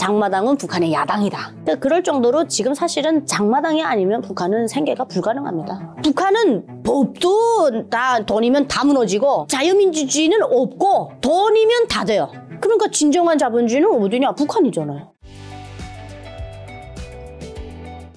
장마당은 북한의 야당이다. 그럴 정도로 지금 사실은 장마당이 아니면 북한은 생계가 불가능합니다. 북한은 법도 다 돈이면 다 무너지고 자유민주주의는 없고 돈이면 다 돼요. 그러니까 진정한 자본주의는 어디냐? 북한이잖아요.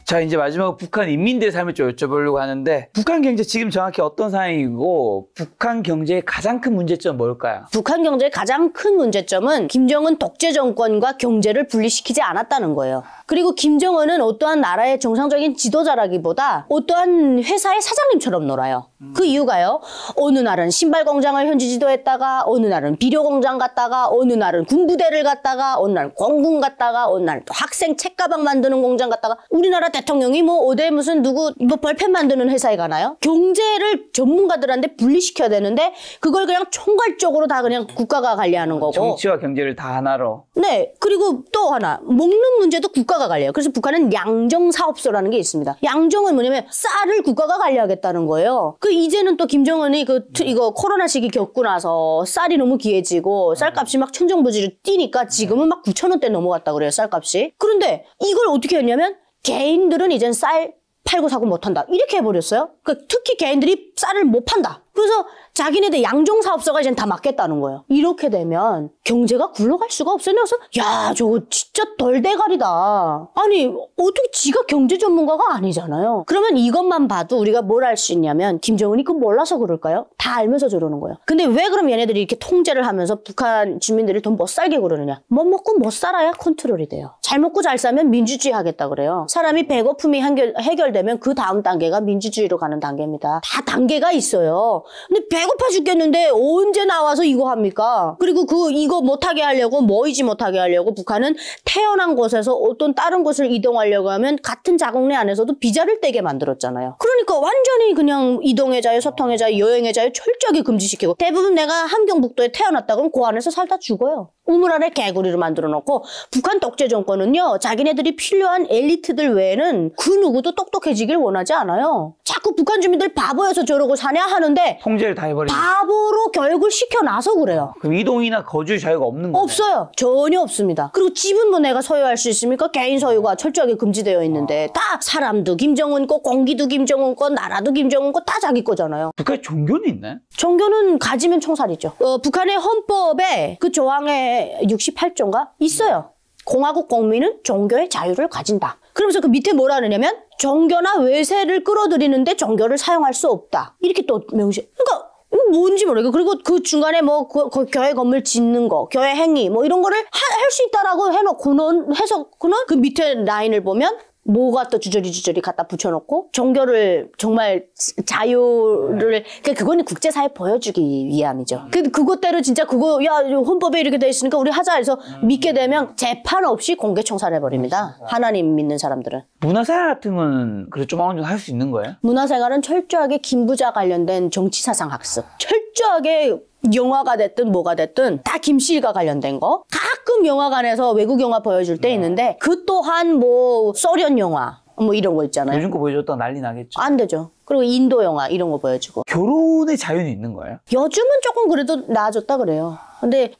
자, 이제 마지막으로 북한 인민들의 삶을 좀 여쭤보려고 하는데 북한 경제 지금 정확히 어떤 상황이고 북한 경제의 가장 큰 문제점은 뭘까요? 북한 경제의 가장 큰 문제점은 김정은 독재 정권과 경제를 분리시키지 않았다는 거예요. 그리고 김정은은 어떠한 나라의 정상적인 지도자라기보다 어떠한 회사의 사장님처럼 놀아요. 그 이유가요. 어느 날은 신발 공장을 현지 지도했다가 어느 날은 비료 공장 갔다가 어느 날은 군부대를 갔다가 어느 날은 공군 갔다가 어느 날은 또 학생 책가방 만드는 공장 갔다가 우리나라 대통령이 뭐 어디 무슨 누구 뭐 벌펜 만드는 회사에 가나요? 경제를 전문가들한테 분리시켜야 되는데 그걸 그냥 총괄적으로 다 그냥 국가가 관리하는 거고. 정치와 경제를 다 하나로. 네. 그리고 또 하나. 먹는 문제도 국가가 관리해요. 그래서 북한은 양정사업소라는 게 있습니다. 양정은 뭐냐면 쌀을 국가가 관리하겠다는 거예요. 그 이제는 또 김정은이 이거 코로나 시기 겪고 나서 쌀이 너무 귀해지고 쌀값이 막 천정부지로 뛰니까 지금은 막 9,000원대 넘어갔다 그래요. 쌀값이. 그런데 이걸 어떻게 했냐면 개인들은 이젠 쌀 팔고 사고 못한다. 이렇게 해버렸어요. 그러니까 특히 개인들이 쌀을 못 판다. 그래서 자기네들 양종사업소가 이제 다 맡겠다는 거예요. 이렇게 되면 경제가 굴러갈 수가 없어요. 그래서 야 저거 진짜 덜대가리다. 아니 어떻게 지가 경제 전문가가 아니잖아요. 그러면 이것만 봐도 우리가 뭘 알 수 있냐면 김정은이 그거 몰라서 그럴까요? 다 알면서 저러는 거예요. 근데 왜 그럼 얘네들이 이렇게 통제를 하면서 북한 주민들이 돈 못 살게 그러느냐. 못 먹고 못 살아야 컨트롤이 돼요. 잘 먹고 잘 살면 민주주의 하겠다 그래요. 사람이 배고픔이 해결되면 그 다음 단계가 민주주의로 가는 단계입니다. 다 단계가 있어요. 근데 배고파 죽겠는데 언제 나와서 이거 합니까? 그리고 이거 못하게 하려고 모이지 못하게 하려고 북한은 태어난 곳에서 어떤 다른 곳을 이동하려고 하면 같은 자국 내 안에서도 비자를 떼게 만들었잖아요. 그러니까 완전히 그냥 이동의 자유, 소통의 자유, 여행의 자유 철저하게 금지시키고 대부분 내가 함경북도에 태어났다 그러면 그 안에서 살다 죽어요. 우물 안에 개구리를 만들어 놓고 북한 독재 정권은요. 자기네들이 필요한 엘리트들 외에는 그 누구도 똑똑해지길 원하지 않아요. 자꾸 북한 주민들 바보여서 저러고 사냐 하는데 통제를 다 해버리고 바보로 교육을 시켜놔서 그래요. 그럼 이동이나 거주 자유가 없는 거예요? 없어요. 전혀 없습니다. 그리고 집은 뭐 내가 소유할 수 있습니까? 개인 소유가 철저하게 금지되어 있는데 다 사람도 김정은 거, 공기도 김정은 거, 나라도 김정은 거 다 자기 거잖아요. 북한에 종교는 있나요? 종교는 가지면 총살이죠. 북한의 헌법에 그 조항에 68조인가? 있어요. 공화국 국민은 종교의 자유를 가진다. 그러면서 그 밑에 뭐라 하느냐면 종교나 외세를 끌어들이는데 종교를 사용할 수 없다. 이렇게 또 명시. 그러니까 뭔지 모르겠고 그리고 그 중간에 뭐 교회 건물 짓는 거, 교회 행위 뭐 이런 거를 할 수 있다라고 해놓고는 해석은 그 밑에 라인을 보면 뭐가 또 주저리 갖다 붙여놓고 종교를 정말 자유를 그거는 국제사회에 보여주기 위함이죠. 그것대로 진짜 그거 야 헌법에 이렇게 돼 있으니까 우리 하자 해서 믿게 되면 재판 없이 공개 총살해버립니다. 하나님 믿는 사람들은. 문화생활 같은 건 그래도 좀 어느 정도 할 수 있는 거예요? 문화생활은 철저하게 김부자 관련된 정치사상 학습. 철저하게 영화가 됐든 뭐가 됐든 다 김씨가 관련된 거. 가끔 영화관에서 외국 영화 보여줄 때 있는데 그 또한 뭐 소련 영화 뭐 이런 거 있잖아요. 요즘 거 보여줬다가 난리 나겠죠. 안 되죠. 그리고 인도 영화 이런 거 보여주고. 결혼의 자유는 있는 거예요? 요즘은 조금 그래도 나아졌다 그래요. 근데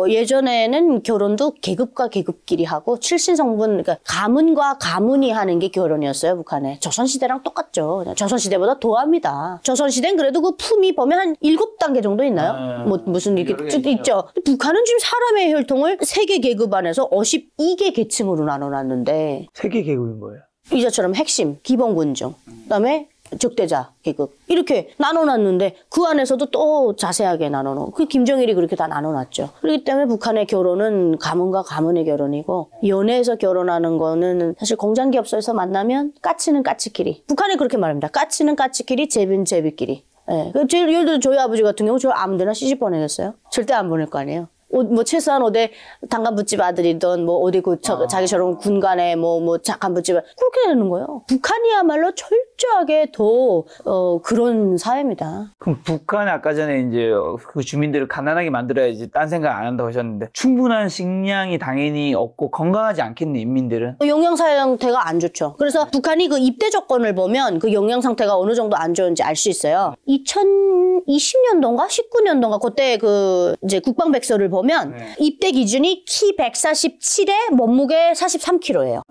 예전에는 결혼도 계급과 계급끼리 하고 출신성분 그러니까 가문과 가문이 하는 게 결혼이었어요. 북한에. 조선시대랑 똑같죠. 조선시대보다 더합니다. 조선시대는 그래도 그 품이 보면 한 7단계 정도 있나요? 뭐 무슨 이렇게 쭉 있죠. 북한은 지금 사람의 혈통을 세계 계급 안에서 52개 계층으로 나눠놨는데 세계 계급인 거예요? 이자처럼 핵심, 기본군중, 그다음에 적대자 계급 이렇게 나눠놨는데 그 안에서도 또 자세하게 나눠놓고 그 김정일이 그렇게 다 나눠놨죠. 그렇기 때문에 북한의 결혼은 가문과 가문의 결혼이고 연애에서 결혼하는 거는 사실 공장기업소에서 만나면 까치는 까치끼리 북한에 그렇게 말합니다. 까치는 까치끼리 제비는 제비끼리. 예. 예를 들어 저희 아버지 같은 경우 저 아무데나 시집 보내겠어요? 절대 안 보낼 거 아니에요. 뭐 최소한 어디 당간부집 아들이든 뭐 어디 자기처럼 군간에 뭐 간부집 그렇게 되는 거예요. 북한이야말로 철저하게 더 그런 사회입니다. 그럼 북한 아까 전에 이제 그 주민들을 가난하게 만들어야지 딴 생각 안 한다고 하셨는데 충분한 식량이 당연히 없고 건강하지 않겠네 인민들은. 영양 상태가 안 좋죠. 그래서 북한이 그 입대 조건을 보면 그 영양 상태가 어느 정도 안 좋은지 알 수 있어요. 2020년도인가 19년도인가 그때 그 이제 국방백서를 보면 입대 기준이 키 147에 몸무게 43kg예요.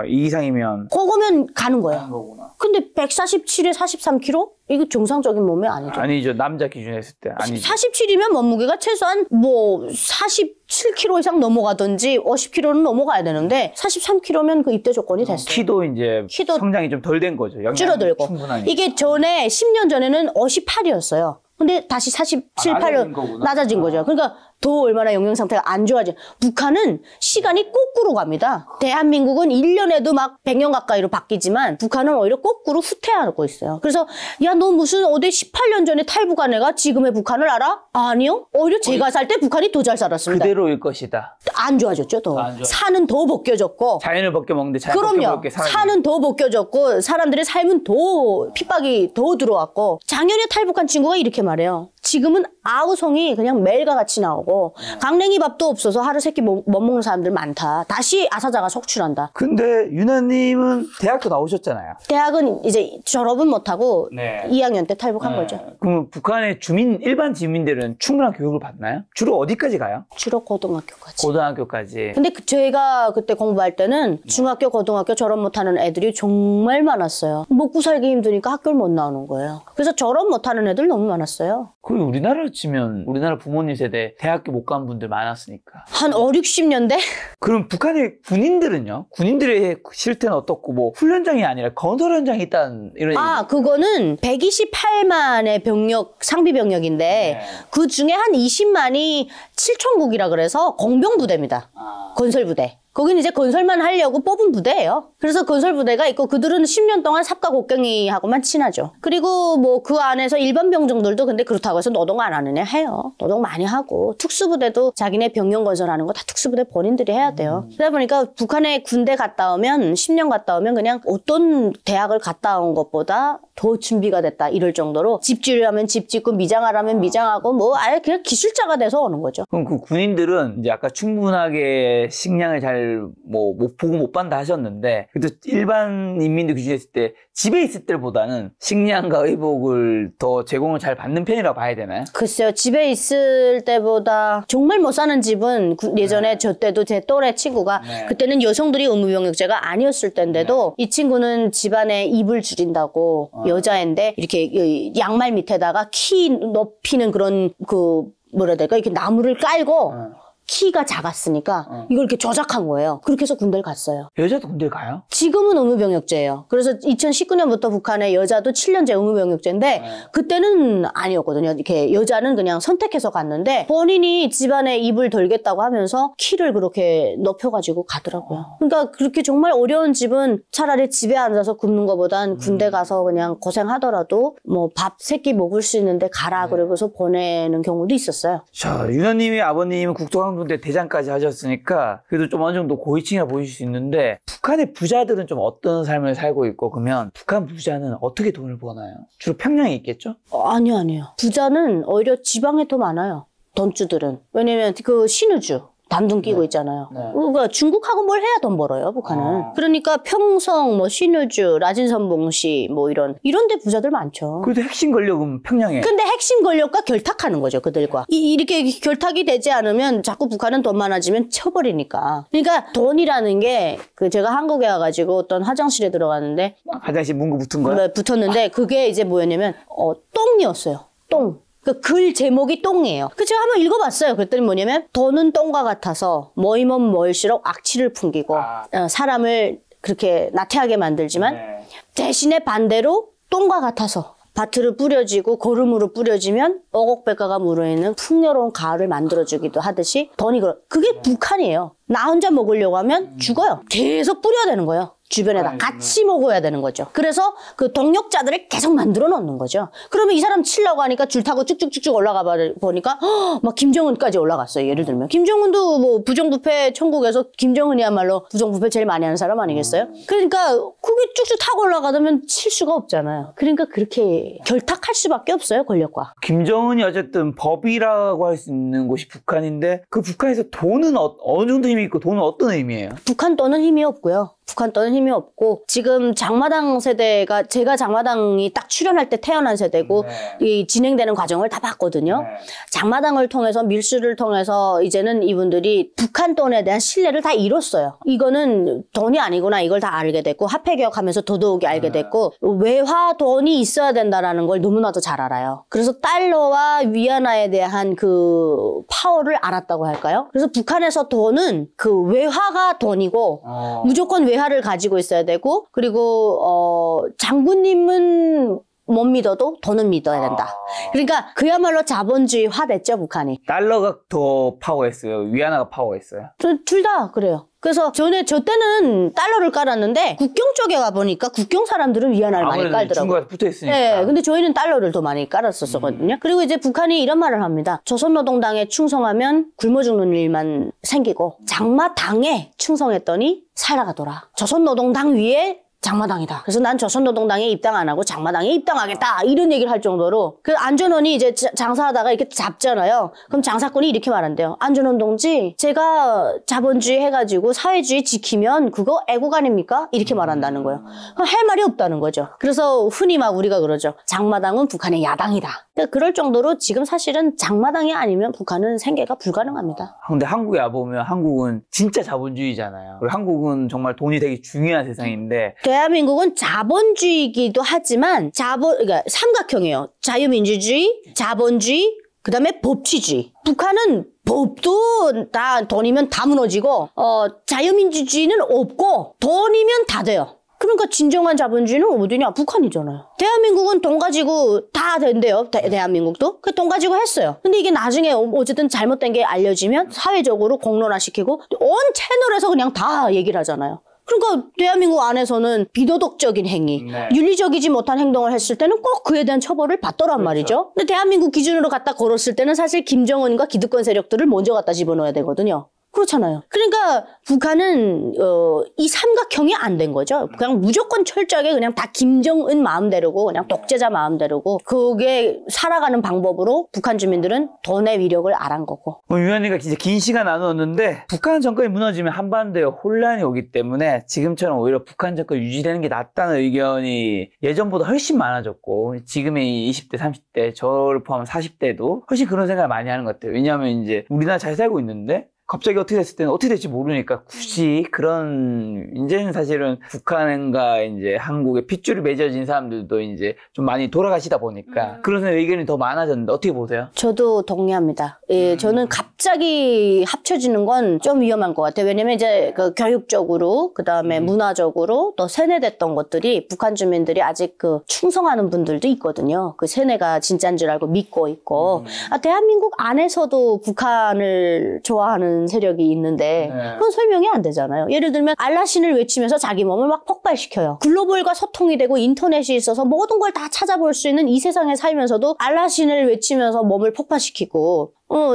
이 이상이면 그거면 가는 거예요. 하는 거구나. 근데 147에 43kg? 이거 정상적인 몸이 아니죠. 아니죠. 남자 기준에 했을 때 아니죠. 47이면 몸무게가 최소한 뭐 47kg 이상 넘어가든지 50kg는 넘어가야 되는데 43kg면 그 입대 조건이 됐어요. 키도 이제 성장이 좀 덜 된 거죠. 영양이 줄어들고. 충분하니까. 이게 전에 10년 전에는 58이었어요. 근데 다시 47, 8로 낮아진 거죠. 그러니까 더 얼마나 영양 상태가 안 좋아져. 북한은 시간이 거꾸로 갑니다. 대한민국은 1년에도 막 100년 가까이로 바뀌지만 북한은 오히려 거꾸로 후퇴하고 있어요. 그래서 야, 너 무슨 어디 18년 전에 탈북한 애가 지금의 북한을 알아? 아니요. 오히려 제가 살 때 북한이 더 잘 살았습니다. 그대로일 것이다. 안 좋아졌죠, 더. 안 좋아졌죠. 산은 더 벗겨졌고. 자연을 벗겨먹는데 자연 그럼요. 벗겨먹게 산은 더 벗겨졌고 사람들의 삶은 더 핍박이 더 들어왔고. 작년에 탈북한 친구가 이렇게 말해요. 지금은 아우성이 그냥 매일과 같이 나오고 강냉이 밥도 없어서 하루 세끼 못 먹는 사람들 많다. 다시 아사자가 속출한다. 근데 유나님은 대학도 나오셨잖아요. 대학은 이제 졸업은 못하고 네. 2학년 때 탈북한 거죠. 그럼 북한의 일반 주민들은 충분한 교육을 받나요? 주로 어디까지 가요? 주로 고등학교까지. 고등학교까지. 근데 제가 그때 공부할 때는 중학교, 고등학교 졸업 못하는 애들이 정말 많았어요. 먹고 살기 힘드니까 학교를 못 나오는 거예요. 그래서 졸업 못하는 애들 너무 많았어요. 거의 우리나라로 치면 우리나라 부모님 세대 대학교 못 간 분들 많았으니까. 한 5, 60년대? 그럼 북한의 군인들은요? 군인들의 실태는 어떻고 뭐 훈련장이 아니라 건설 현장이 있다는 이런 얘기. 그거는 128만의 병력, 상비 병력인데 그 중에 한 20만이 7천국이라 그래서 공병부대입니다. 건설부대. 거기는 이제 건설만 하려고 뽑은 부대예요. 그래서 건설 부대가 있고 그들은 10년 동안 삽과 곡괭이하고만 친하죠. 그리고 뭐 그 안에서 일반 병정들도 근데 그렇다고 해서 노동 안 하느냐 해요. 노동 많이 하고 특수부대도 자기네 병영 건설하는 거 다 특수부대 본인들이 해야 돼요. 그러다 보니까 북한에 군대 갔다 오면 10년 갔다 오면 그냥 어떤 대학을 갔다 온 것보다 더 준비가 됐다 이럴 정도로 집지으려면 집 짓고 미장하라면 미장하고 뭐 아예 그냥 기술자가 돼서 오는 거죠. 그럼 그 군인들은 이제 아까 충분하게 식량을 잘 못 보고 못 받는다 하셨는데 그래도 일반 인민들 기준에 했을 때 집에 있을 때보다는 식량과 의복을 더 제공을 잘 받는 편이라고 봐야 되나요? 글쎄요. 집에 있을 때보다 정말 못 사는 집은 예전에 저 때도 제 또래 친구가 그때는 여성들이 의무병력제가 아니었을 때인데도 이 친구는 집안에 이불 줄인다고 여자인데 이렇게 양말 밑에다가 키 높이는 그런 뭐라 해야 될까 이렇게 나무를 깔고 키가 작았으니까 이걸 이렇게 조작한 거예요. 그렇게 해서 군대를 갔어요. 여자도 군대를 가요? 지금은 의무병력제예요. 그래서 2019년부터 북한의 여자도 7년제 의무병력제인데 그때는 아니었거든요. 이렇게 여자는 그냥 선택해서 갔는데 본인이 집안에 입을 덜겠다고 하면서 키를 그렇게 높여가지고 가더라고요. 그러니까 그렇게 정말 어려운 집은 차라리 집에 앉아서 굶는 것보단 군대 가서 그냥 고생하더라도 뭐 밥 세 끼 먹을 수 있는데 가라 그러고서 보내는 경우도 있었어요. 자, 유나님의 아버님은 국토항공대 대장까지 하셨으니까 그래도 좀 어느 정도 고위층이라 보이실 수 있는데 북한의 부자들은 좀 어떤 삶을 살고 있고 그러면 북한 부자는 어떻게 돈을 버나요? 주로 평양에 있겠죠? 아니요. 부자는 오히려 지방에 더 많아요. 돈주들은. 왜냐면 그 신우주. 단둥 끼고 있잖아요. 그러니까 중국하고 뭘 해야 돈 벌어요, 북한은. 그러니까 평성, 뭐 신우주, 라진선봉시 뭐 이런 데 부자들 많죠. 그래도 핵심 권력은 평양에. 근데 핵심 권력과 결탁하는 거죠, 그들과. 이렇게 결탁이 되지 않으면 자꾸 북한은 돈 많아지면 쳐버리니까. 그러니까 돈이라는 게 제가 한국에 와가지고 어떤 화장실에 들어갔는데 화장실 문구 붙은 거야? 네, 붙었는데 그게 이제 뭐였냐면 똥이었어요. 똥. 그 글 제목이 똥이에요. 그 제가 한번 읽어봤어요. 그랬더니 뭐냐면 돈은 똥과 같아서 모이면 모일수록 악취를 풍기고 사람을 그렇게 나태하게 만들지만 대신에 반대로 똥과 같아서 밭으로 뿌려지고 거름으로 뿌려지면 어곡백과가 무르익는 풍요로운 가을을 만들어주기도 하듯이 돈이 그게 북한이에요. 나 혼자 먹으려고 하면 죽어요. 계속 뿌려야 되는 거예요. 주변에다 같이 먹어야 되는 거죠. 그래서 그 동력자들을 계속 만들어 놓는 거죠. 그러면 이 사람 치려고 하니까 줄 타고 쭉쭉쭉쭉 올라가 보니까 막 김정은까지 올라갔어요. 예를 들면 김정은도 뭐 부정부패 천국에서 김정은이야말로 부정부패 제일 많이 하는 사람 아니겠어요? 그러니까 그게 쭉쭉 타고 올라가면 칠 수가 없잖아요. 그러니까 그렇게 결탁할 수밖에 없어요, 권력과. 김정은이 어쨌든 법이라고 할 수 있는 곳이 북한인데 그 북한에서 돈은 어느 정도 힘이 있고 돈은 어떤 의미예요? 북한 돈은 힘이 없고요. 북한 돈은 힘이 없고 지금 장마당 세대가 제가 장마당이 딱 출연할 때 태어난 세대고 이 진행되는 과정을 다 봤거든요. 장마당을 통해서 밀수를 통해서 이제는 이분들이 북한 돈에 대한 신뢰를 다 잃었어요. 이거는 돈이 아니구나 이걸 다 알게 됐고 화폐개혁하면서 더더욱이 알게 됐고 외화 돈이 있어야 된다라는 걸 너무나도 잘 알아요. 그래서 달러와 위안화에 대한 그 파워를 알았다고 할까요? 그래서 북한에서 돈은 그 외화가 돈이고 무조건 외화를 가지고 있어야 되고 그리고 장군님은 못 믿어도 돈은 믿어야 된다. 그러니까 그야말로 자본주의화 됐죠, 북한이. 달러가 더 파워했어요? 위안화가 파워했어요? 둘 다 그래요. 그래서 저 때는 달러를 깔았는데 국경 쪽에 가보니까 국경 사람들은 위안화를 많이 깔더라고요. 중국에 붙어있으니까. 네, 근데 저희는 달러를 더 많이 깔았었거든요. 그리고 이제 북한이 이런 말을 합니다. 조선노동당에 충성하면 굶어 죽는 일만 생기고 장마당에 충성했더니 살아가더라. 조선노동당 위에 장마당이다. 그래서 난 조선노동당에 입당 안 하고 장마당에 입당하겠다. 이런 얘기를 할 정도로. 그 안전원이 이제 장사하다가 이렇게 잡잖아요. 그럼 장사꾼이 이렇게 말한대요. 안전원 동지, 제가 자본주의 해가지고 사회주의 지키면 그거 애국 아닙니까? 이렇게 말한다는 거예요. 할 말이 없다는 거죠. 그래서 흔히 막 우리가 그러죠. 장마당은 북한의 야당이다. 그럴 정도로 지금 사실은 장마당이 아니면 북한은 생계가 불가능합니다. 근데 한국에 와보면 한국은 진짜 자본주의잖아요. 그리고 한국은 정말 돈이 되게 중요한 세상인데 대한민국은 자본주의이기도 하지만 그러니까 삼각형이에요. 자유민주주의, 자본주의, 그다음에 법치주의. 북한은 법도 다 돈이면 다 무너지고 자유민주주의는 없고 돈이면 다 돼요. 그러니까 진정한 자본주의는 어디냐? 북한이잖아요. 대한민국은 돈 가지고 다 된대요. 대한민국도. 그 돈 가지고 했어요. 근데 이게 나중에 어쨌든 잘못된 게 알려지면 사회적으로 공론화시키고 온 채널에서 그냥 다 얘기를 하잖아요. 그러니까 대한민국 안에서는 비도덕적인 행위, 윤리적이지 못한 행동을 했을 때는 꼭 그에 대한 처벌을 받더란 말이죠. 근데 대한민국 기준으로 갖다 걸었을 때는 사실 김정은과 기득권 세력들을 먼저 갖다 집어넣어야 되거든요. 그렇잖아요. 그러니까 북한은 이 삼각형이 안 된 거죠. 그냥 무조건 철저하게 그냥 다 김정은 마음대로고 그냥 독재자 마음대로고 그게 살아가는 방법으로 북한 주민들은 돈의 위력을 알은 거고. 위원님과 진짜 긴 시간 나누었는데 북한 정권이 무너지면 한반도에 혼란이 오기 때문에 지금처럼 오히려 북한 정권 유지되는 게 낫다는 의견이 예전보다 훨씬 많아졌고 지금의 20대, 30대, 저를 포함한 40대도 훨씬 그런 생각을 많이 하는 것 같아요. 왜냐하면 이제 우리나라 잘 살고 있는데 갑자기 어떻게 됐을 때는 어떻게 될지 모르니까 굳이 그런, 이제는 사실은 북한과 이제 한국에 핏줄이 맺어진 사람들도 이제 좀 많이 돌아가시다 보니까 그런 의견이 더 많아졌는데 어떻게 보세요? 저도 동의합니다. 예, 저는 갑자기 합쳐지는 건 좀 위험한 것 같아요. 왜냐면 이제 그 교육적으로, 그 다음에 문화적으로 또 세뇌됐던 것들이 북한 주민들이 아직 그 충성하는 분들도 있거든요. 그 세뇌가 진짜인 줄 알고 믿고 있고. 대한민국 안에서도 북한을 좋아하는 세력이 있는데 그건 설명이 안 되잖아요. 예를 들면 알라신을 외치면서 자기 몸을 막 폭발시켜요. 글로벌과 소통이 되고 인터넷이 있어서 모든 걸 다 찾아볼 수 있는 이 세상에 살면서도 알라신을 외치면서 몸을 폭파시키고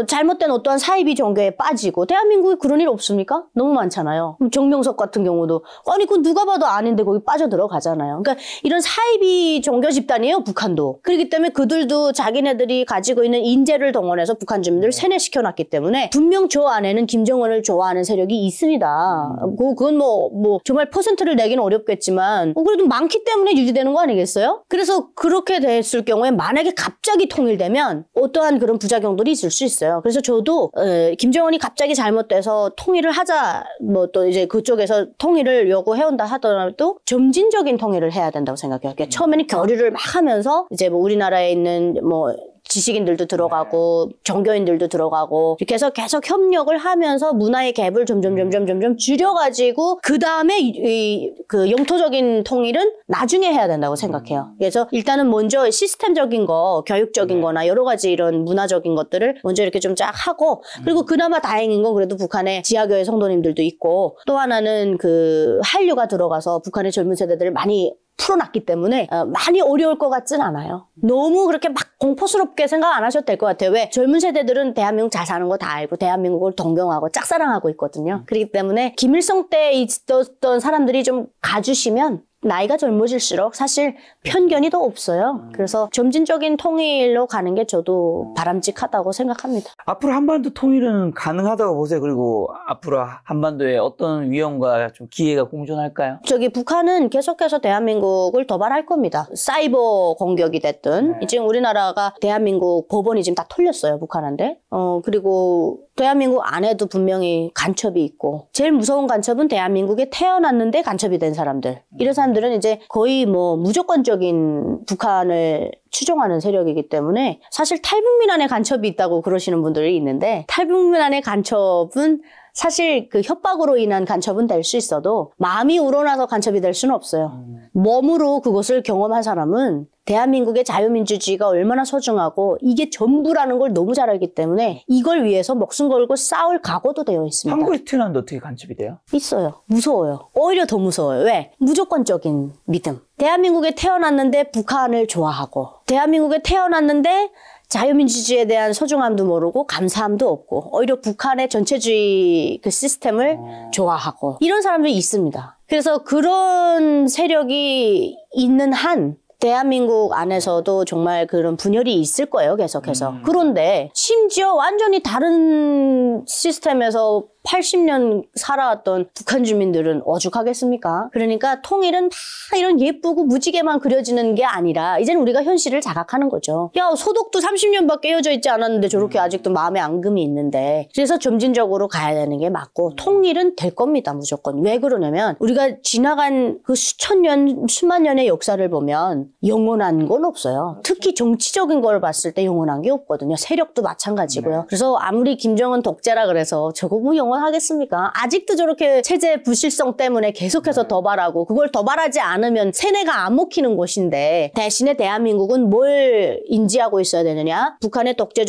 잘못된 어떠한 사이비 종교에 빠지고. 대한민국에 그런 일 없습니까? 너무 많잖아요. 정명석 같은 경우도 아니 그건 누가 봐도 아닌데 거기 빠져 들어가잖아요. 그러니까 이런 사이비 종교 집단이에요, 북한도. 그렇기 때문에 그들도 자기네들이 가지고 있는 인재를 동원해서 북한 주민들을 세뇌시켜놨기 때문에 분명 저 안에는 김정은을 좋아하는 세력이 있습니다. 그건 뭐 정말 퍼센트를 내기는 어렵겠지만 그래도 많기 때문에 유지되는 거 아니겠어요? 그래서 그렇게 됐을 경우에 만약에 갑자기 통일되면 어떠한 그런 부작용들이 있을 수 있어요. 그래서 저도 김정은이 갑자기 잘못돼서 통일을 하자, 뭐 또 이제 그쪽에서 통일을 요구해온다 하더라도 점진적인 통일을 해야 된다고 생각해요. 그러니까 처음에는 교류를 막 하면서 이제 뭐 우리나라에 있는 뭐 지식인들도 들어가고 종교인들도 들어가고 이렇게 해서 계속 협력을 하면서 문화의 갭을 점점 줄여가지고 그 다음에 그 영토적인 통일은 나중에 해야 된다고 생각해요. 그래서 일단은 먼저 시스템적인 거, 교육적인 거나 여러 가지 이런 문화적인 것들을 먼저 이렇게 좀 쫙 하고 그리고 그나마 다행인 건 그래도 북한에 지하교회 성도님들도 있고 또 하나는 그 한류가 들어가서 북한의 젊은 세대들을 많이 풀어놨기 때문에 많이 어려울 것 같진 않아요. 너무 그렇게 막 공포스럽게 생각 안 하셔도 될 것 같아요. 왜? 젊은 세대들은 대한민국 잘 사는 거 다 알고 대한민국을 동경하고 짝사랑하고 있거든요. 그렇기 때문에 김일성 때 있었던 사람들이 좀 가주시면 나이가 젊어질수록 사실 편견이 더 없어요. 그래서 점진적인 통일로 가는 게 저도 바람직하다고 생각합니다. 앞으로 한반도 통일은 가능하다고 보세요. 그리고 앞으로 한반도에 어떤 위험과 좀 기회가 공존할까요? 북한은 계속해서 대한민국을 도발할 겁니다. 사이버 공격이 됐든 지금 우리나라가 대한민국 법원이 지금 다 털렸어요. 북한한테. 그리고 대한민국 안에도 분명히 간첩이 있고 제일 무서운 간첩은 대한민국에 태어났는데 간첩이 된 사람들. 이런 사람들은 이제 거의 뭐 무조건적인 북한을 추종하는 세력이기 때문에 사실 탈북민 안에 간첩이 있다고 그러시는 분들이 있는데 탈북민 안에 간첩은 사실 그 협박으로 인한 간첩은 될 수 있어도 마음이 우러나서 간첩이 될 수는 없어요. 몸으로 그것을 경험한 사람은 대한민국의 자유민주주의가 얼마나 소중하고 이게 전부라는 걸 너무 잘 알기 때문에 이걸 위해서 목숨 걸고 싸울 각오도 되어 있습니다. 한국에 태어났는데 어떻게 간첩이 돼요? 있어요. 무서워요. 오히려 더 무서워요. 왜? 무조건적인 믿음. 대한민국에 태어났는데 북한을 좋아하고 대한민국에 태어났는데 자유민주주의에 대한 소중함도 모르고 감사함도 없고 오히려 북한의 전체주의 그 시스템을 좋아하고 이런 사람들이 있습니다. 그래서 그런 세력이 있는 한 대한민국 안에서도 정말 그런 분열이 있을 거예요, 계속해서. 그런데 심지어 완전히 다른 시스템에서 80년 살아왔던 북한 주민들은 오죽하겠습니까? 그러니까 통일은 다 이런 예쁘고 무지개만 그려지는 게 아니라 이제는 우리가 현실을 자각하는 거죠. 야, 소독도 30년밖에 헤어져 있지 않았는데 저렇게 아직도 마음에 앙금이 있는데 그래서 점진적으로 가야 되는 게 맞고 통일은 될 겁니다, 무조건. 왜 그러냐면 우리가 지나간 그 수천 년, 수만 년의 역사를 보면 영원한 건 없어요. 특히 정치적인 걸 봤을 때 영원한 게 없거든요. 세력도 마찬가지고요. 그래서 아무리 김정은 독재라 그래서 저거 뭐 영원하겠습니까? 아직도 저렇게 체제 부실성 때문에 계속해서 도발하고 그걸 도발하지 않으면 세뇌가 안 먹히는 곳인데 대신에 대한민국은 뭘 인지하고 있어야 되느냐? 북한의 독재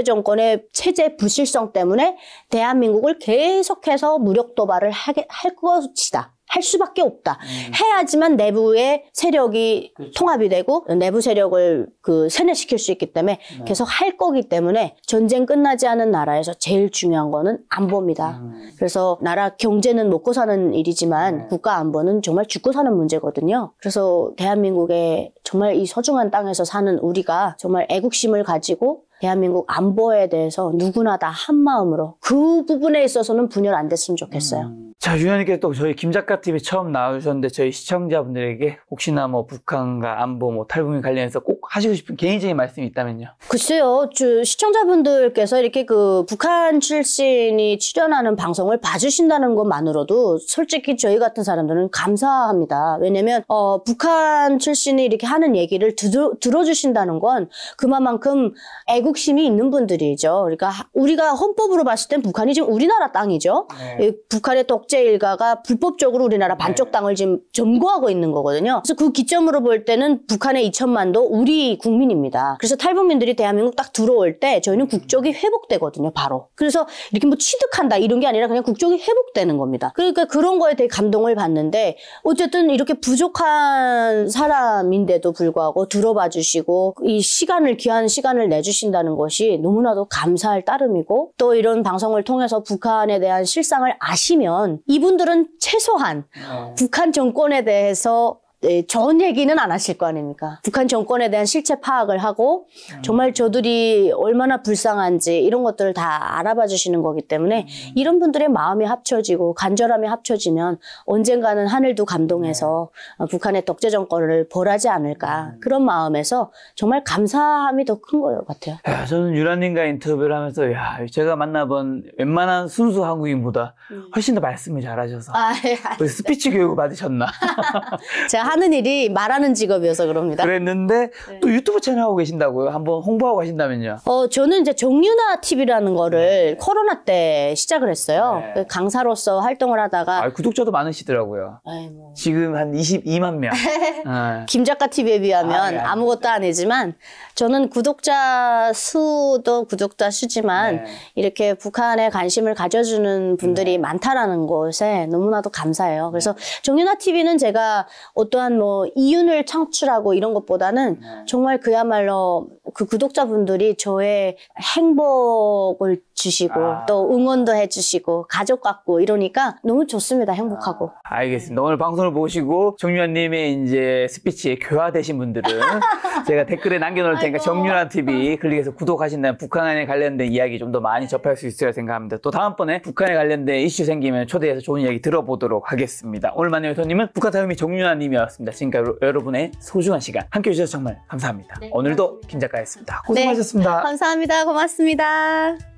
정권의 체제 부실성 때문에 대한민국을 계속해서 무력 도발을 할 것이다. 할 수밖에 없다. 해야지만 내부의 세력이 통합이 되고 내부 세력을 그 세뇌시킬 수 있기 때문에 계속 할 거기 때문에 전쟁 끝나지 않은 나라에서 제일 중요한 거는 안보입니다. 그래서 나라 경제는 먹고 사는 일이지만 국가 안보는 정말 죽고 사는 문제거든요. 그래서 대한민국의 정말 이 소중한 땅에서 사는 우리가 정말 애국심을 가지고 대한민국 안보에 대해서 누구나 다 한마음으로 그 부분에 있어서는 분열 안 됐으면 좋겠어요. 자, 유현님께서 또 저희 김작가TV 처음 나오셨는데 저희 시청자분들에게 혹시나 뭐 북한과 안보, 뭐 탈북민 관련해서 꼭 하시고 싶은 개인적인 말씀이 있다면요? 글쎄요, 시청자분들께서 이렇게 그 북한 출신이 출연하는 방송을 봐주신다는 것만으로도 솔직히 저희 같은 사람들은 감사합니다. 왜냐면 북한 출신이 이렇게 하는 얘기를 들어주신다는 건 그만큼 애국심이 있는 분들이죠. 그러니까 우리가 헌법으로 봤을 땐 북한이 지금 우리나라 땅이죠. 네. 북한의 독재 일가가 불법적으로 우리나라 반쪽 땅을 지금 점거하고 있는 거거든요. 그래서 그 기점으로 볼 때는 북한의 2천만도 우리 국민입니다. 그래서 탈북민들이 대한민국 딱 들어올 때 저희는 국적이 회복되거든요, 바로. 그래서 이렇게 뭐 취득한다 이런 게 아니라 그냥 국적이 회복되는 겁니다. 그러니까 그런 거에 되게 감동을 받는데 어쨌든 이렇게 부족한 사람인데도 불구하고 들어봐 주시고 이 귀한 시간을 내주신다는 것이 너무나도 감사할 따름이고 또 이런 방송을 통해서 북한에 대한 실상을 아시면 이분들은 최소한 북한 정권에 대해서 좋은 얘기는 안 하실 거 아닙니까? 북한 정권에 대한 실체 파악을 하고 정말 저들이 얼마나 불쌍한지 이런 것들을 다 알아봐 주시는 거기 때문에 이런 분들의 마음이 합쳐지고 간절함이 합쳐지면 언젠가는 하늘도 감동해서 북한의 독재 정권을 벌하지 않을까 그런 마음에서 정말 감사함이 더 큰 것 같아요. 야, 저는 유라님과 인터뷰를 하면서 제가 만나본 웬만한 순수 한국인보다 훨씬 더 말씀을 잘하셔서 예, 스피치 교육을 받으셨나? 제가 하는 일이 말하는 직업이어서 그럽니다. 그랬는데 또 유튜브 채널 하고 계신다고요? 한번 홍보하고 가신다면요? 저는 이제 정유나 TV라는 거를 코로나 때 시작을 했어요. 네. 강사로서 활동을 하다가 구독자도 많으시더라고요. 뭐. 지금 한 22만 명. 김 작가 TV에 비하면 아무것도 아니지만 저는 구독자 수도 구독자 수지만 이렇게 북한에 관심을 가져주는 분들이 많다라는 것에 너무나도 감사해요. 그래서 정유나 TV는 제가 어떠한 뭐 이윤을 창출하고 이런 것보다는 정말 그야말로 그 구독자분들이 저의 행복을 주시고 또 응원도 해주시고 가족 같고 이러니까 너무 좋습니다. 행복하고. 알겠습니다. 오늘 방송을 보시고 정유라님의 이제 스피치에 교화되신 분들은 제가 댓글에 남겨놓을 테니까 정유라 TV 클릭해서 구독하신다면 북한에 관련된 이야기 좀 더 많이 접할 수 있으리라 생각합니다. 또 다음번에 북한에 관련된 이슈 생기면 초대해서 좋은 이야기 들어보도록 하겠습니다. 오늘 만난 손님은 북한 다음이 정유라님이었습니다. 지금까지 여러분의 소중한 시간 함께 해주셔서 정말 감사합니다. 오늘도 김 작가였습니다. 고생하셨습니다. 감사합니다. 고맙습니다.